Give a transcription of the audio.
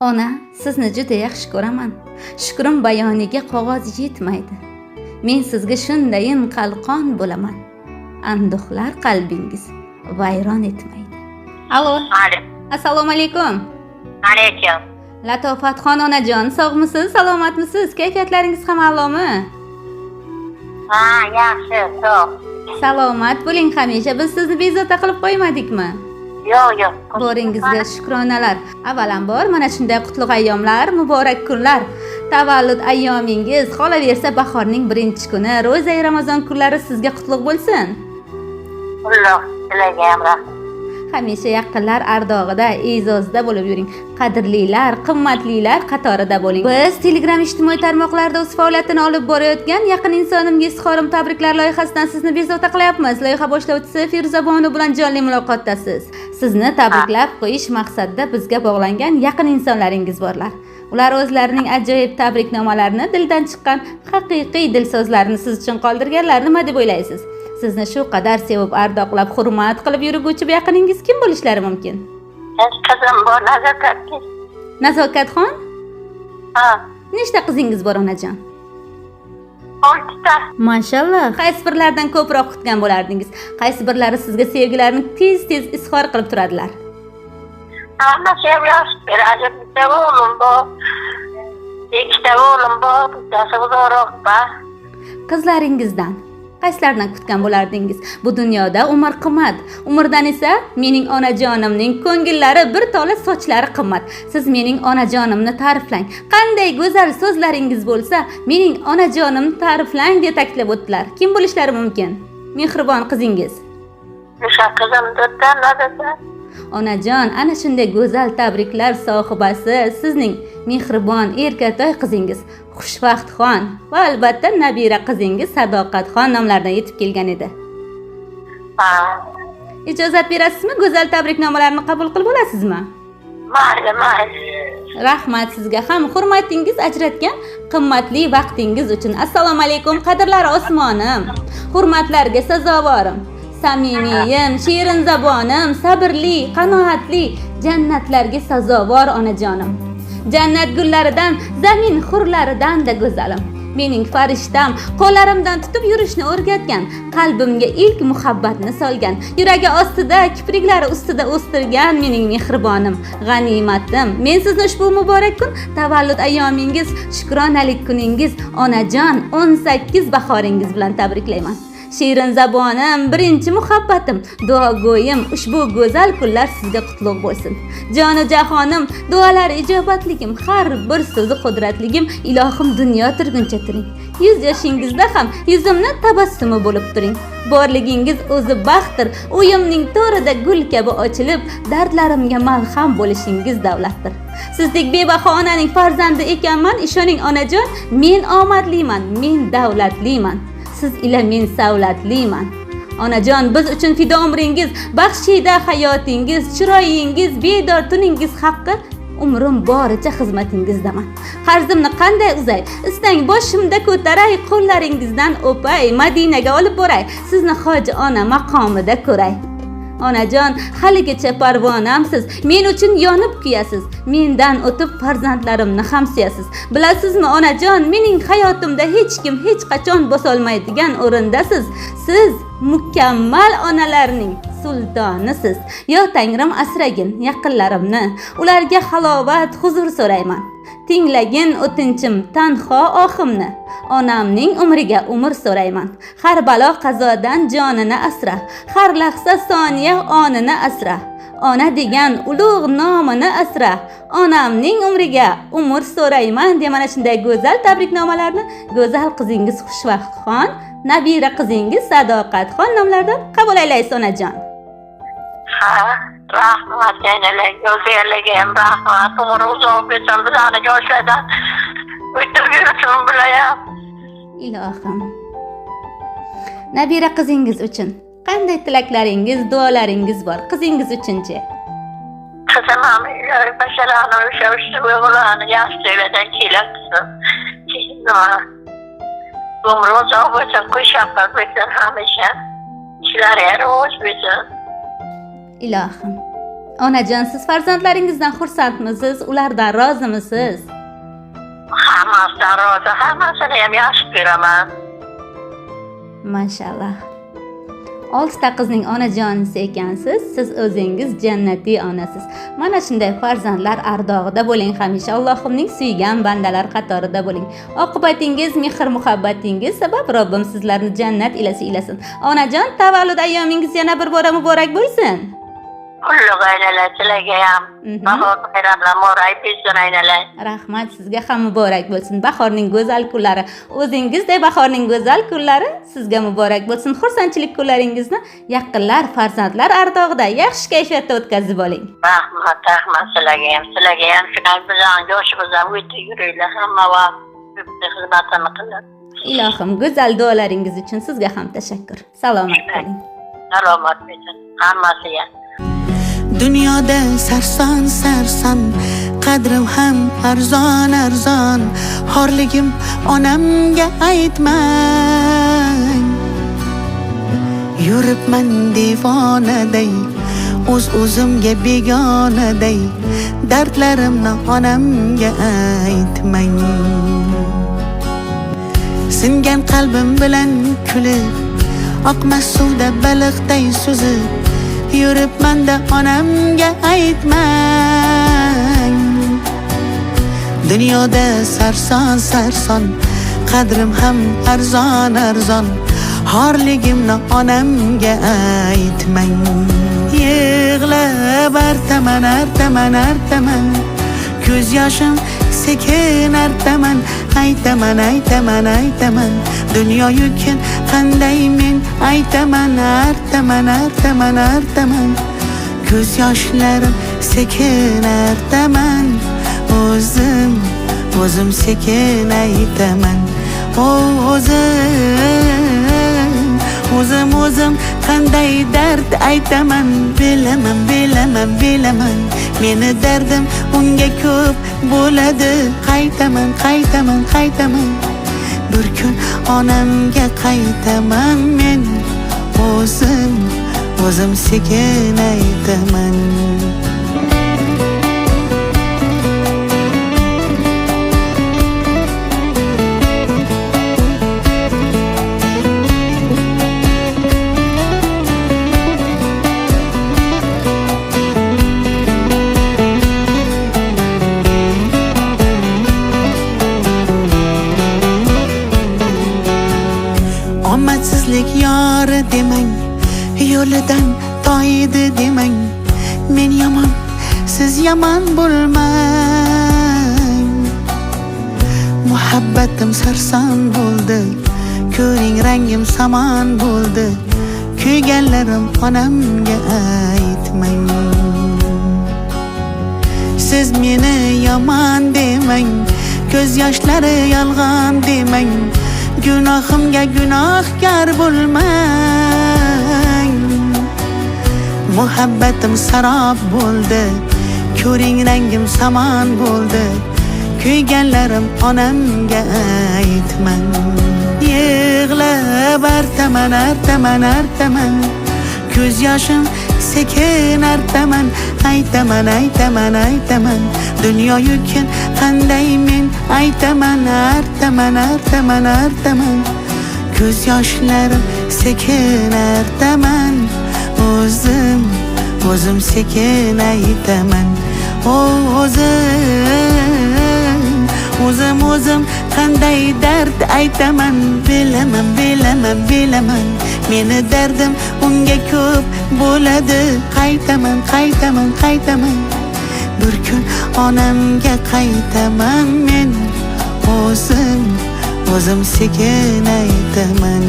Ona, sizni juda yaxshi ko'raman. Shukrim bayoniga qog'oz yetmaydi. Men sizga shundayin qalqon bo'laman. Anduhlar qalbingiz vayron etmaydi. Alo. Alo. Assalomu alaykum. Alaykum. Latofatxon onajon, sog'misiz, salomatmisiz? Kayfiyatlaringiz ham a'lomi? Ha, yaxshi, sog'. Salomat bo'ling hamisha. Biz sizni bezovta qilib qo'ymadikmi? Yo'q. Boringizga shukronalar. Avvalambor mana shunday qutlug' ayyomlar, muborak kunlar. Tavallud ayyomingiz, qolaversa bahorning birinchi kuni, ro'za Ramazon kunlari sizga qutlug' bo'lsin. Alloh tilagam rahmat. Hamisha yaqinlar ardog'ida, e'zozda bo'lib yuring. Qadrlilar, qimmatlilar qatorida bo'ling. Biz Telegram ijtimoiy tarmoqlarda o'z faoliyatini olib borayotgan Yaqin insonimga izhorim tabriklar loyihasidan sizni bezovta qilyapmiz. Loyiha boshlovchisi Feruza Bonu bilan jonli muloqotdasiz. Sizni tabriklab qo'yish maqsadida bizga bog'langan yaqin insonlaringiz borlar. Ular o'zlarining ajoyib tabriknomalarini, dildan chiqqan haqiqiy dilsozlarni siz uchun qoldirganlar. Nima deb o'ylaysiz? Sizni shu qadar sevib, ardoqlab, hurmat qilib yurguvchi yaqiningiz kim bo'lishlari mumkin? Qizim bor, Nazokatki. Nazokatxon? Ha, Nechta qizingiz bor onajon? 6 ta. Mashallah. Qaysi birlardan ko'proq kutgan bo'lardingiz? Qaysi birlari sizga sevgilarini tez-tez izhor qilib turadilar? Hamma sevgilar beradi. Bitta o'g'lim bor. 2 ta o'g'lim bor, bittasi uzoqroq bor. Qizlaringizdan qaysilardan kutgan bo'lardingiz? Bu dunyoda umr qimmat. Umrdan esa mening onajonimning ko'ngillari bir tola sochlari qimmat. Siz mening onajonimni ta'riflang. Qanday go'zal so'zlaringiz bo'lsa, mening onajonimni ta'riflang deb ta'kidlab o'tdilar. Kim bo'lishlari mumkin? Mehribon qizingiz. O'sha qizim do'tdan nazarda. Onajon, ana shunday go'zal tabriklar sohibasi sizning mehribon erkatoy qizingiz Xushvaqtxon va albatta nabira qizingiz Sadoqatxon nomlaridan yetib kelgan edi. Ha. Ijozat berasizmi? Go'zal tabriknomalarni qabul qilib olasizmi? Mayli. Rahmat sizga ham hurmatingiz ajratgan qimmatli vaqtingiz uchun. Assalomu alaykum qadrlari osmonim. Hurmatlarga sazovorim. Samimiyim, shirin zabonim, sabrli, qanoatli, jannatlarga sazovor onajonim. Jannat gullaridan, zamin hurlaridan da go'zalim. Mening farishtam, qo'llarimdan tutib yurishni o'rgatgan, qalbimga ilk muhabbatni solgan, yuragi ostida, kipriklari ustida o'stirgan mening mehribonim, g'animatim. Men sizni ushbu muborak kun, tavallud ayyomingiz, shukronalik kuningiz, onajon 18 bahoringiz bilan tabriklayman. Shirin zabonim, birinchi muhabbatim, duogo'yim, ushbu go'zal kunlar sizga qutlug' bo'lsin. Jonu jahonim, duolar ijobatligim, har bir so'zi qudratligim, ilohim dunyo turguncha turing. 100 yoshingizda ham yuzimni tabassumi bo'lib turing. Borligingiz o'zi baxtdir, uyimning to'rida gul kabi ochilib, dardlarimga malham bo'lishingiz davlatdir. Sizdek bebaho onaning farzandi ekanman, ishoning onajon, men omadliman, men davlatliman. Siz ila men savlatliman. Onajon, biz uchun fido umringiz, baxshida hayotingiz, chiroyingiz, bedor tuningiz haqqi umrim boricha xizmatingizdaman. Qarzimni qanday uzay? Istang boshimda ko'taray, qo'llaringizdan o'pay, Madinaga olib boray, sizni hoji ona maqomida ko'ray. Onajon, haligacha parvonamsiz, men uchun yonib kuyasiz, mendan o'tib farzandlarimni ham suyasiz. Bilasizmi onajon, mening hayotimda hech kim hech qachon bosolmaydigan o'rindasiz. Siz mukammal onalarning sultonisiz. Yo Tangrim asragin yaqinlarimni, ularga halovat, huzur so'rayman. Tinglagin o'tinchim tanho ohimni, onamning umriga umr so'rayman. Har balo qazodan jonini asra, har lahza soniya onini asra. Ona degan ulug' nomini asra, onamning umriga umr so'rayman deya mana shunday go'zal tabriknomalarni go'zal qizingiz Xushvaqtxon, nabira qizingiz Sadoqatxon nomlaridan qabul aylaysiz onajon. Ha, rahmat aynalang, go'zalligim, rahmat. Umr uzoq bo'lsin, bizani yoshlardan o'tib yursin bilayam. Ilohim. Nabira qizingiz uchun qanday tilaklaringiz, duolaringiz bor? Qizingiz uchunchi? Qizim ham basharani o'sha o'g'lani yaxshi joylardan kelibdi. Umr uzoq bo'lsin, qo'shaqlar bo'lsin hamisha. Ishlari rivoj bo'lsin. Ilohim. Onajon, siz farzandlaringizdan xursandmisiz? Ulardan rozimisiz? Hammasidan rozi, hammasini ham yaxshi ko'raman. Mashallah. 6 ta qizning onajonisi ekansiz. Siz o'zingiz jannatiy onasiz. Mana shunday farzandlar ardog'ida bo'ling hamisha. Allohimning suygan bandalar qatorida bo'ling. Oqibatingiz, mehr-muhabbatingiz sabab Robbim sizlarni jannat ilasi ilasin. Onajon, tavallud ayyomingiz yana bir bora muborak bo'lsin. Qulluq aynalar tilagayam. Bahor bayramlar mo'ray bizdan aynalar. Rahmat, sizga ham muborak bo'lsin. Bahorning go'zal kunlari, o'zingizday bahorning go'zal kunlari sizga muborak bo'lsin. Xursandchilik kunlaringizni yaqinlar, farzandlar ardog'ida yaxshi kayfiyatda o'tkazib oling. Rahmat, sizlarga ham shunday bizning yoshimizdan o'tib yuringlar, hamma vaqt xizmatini qilib. Ilohim, go'zal duolaringiz uchun sizga ham tashakkur. Salomat bo'ling. Salomat bo'lsin hammasiga. Dunyoda sarson sarson, qadrim ham arzon arzon, xorligim onamga aytmang. Yuribman devonaday, o'zimga begonaday, dardlarimni onamga aytmang. Singan qalbim bilan kulib, oqmas suvda baliqday suzib, yuribman-da onamga aytmang. Dunyoda sarson sarson, qadrim ham arzon arzon, xorligimni onamga aytmang. Yig'lab artaman artaman artaman, ko'z yoshim sekin artaman, aytaman aytaman aytaman, dunyo yukin qanday men aytaman artaman artaman artaman, ko'z yoshlarim sekin artaman, o'zim sekin aytaman. O'zim qanday dard aytaman, bilaman bilaman bilaman, meni dardim unga ko'p bo'ladi, qaytaman qaytaman qaytaman, bir kun onamga qaytaman men, o'zim sekin aytaman. Omadsizlik yori demang, yo'lidan toyidi demang, men yomon, siz yomon bo'lmang. Muhabbatim sarson bo'ldi, ko'ring rangim samon bo'ldi, kuyganlarim onamga aytmang. Siz meni yomon demang, ko'z yoshlari yolg'on demang, gunohimga gunohkor bo'lmang. Muhabbatim sarob bo'ldi, ko'ring rangim samon bo'ldi, kuyganlarim onamga aytmang. Yig'lab artaman artaman artaman, ko'z yoshim sekin artaman, aytaman aytaman aytaman, dunyo yukin qanday men aytaman artaman artaman artaman, ko'z yoshlarim sekin artaman, o'zim sekin aytaman. O'zim qanday dard aytaman, bilaman bilaman bilaman, meni dardim unga ko'p bo'ladi, qaytaman qaytaman qaytaman, bir kun onamga qaytaman men, o'zim sekin aytaman.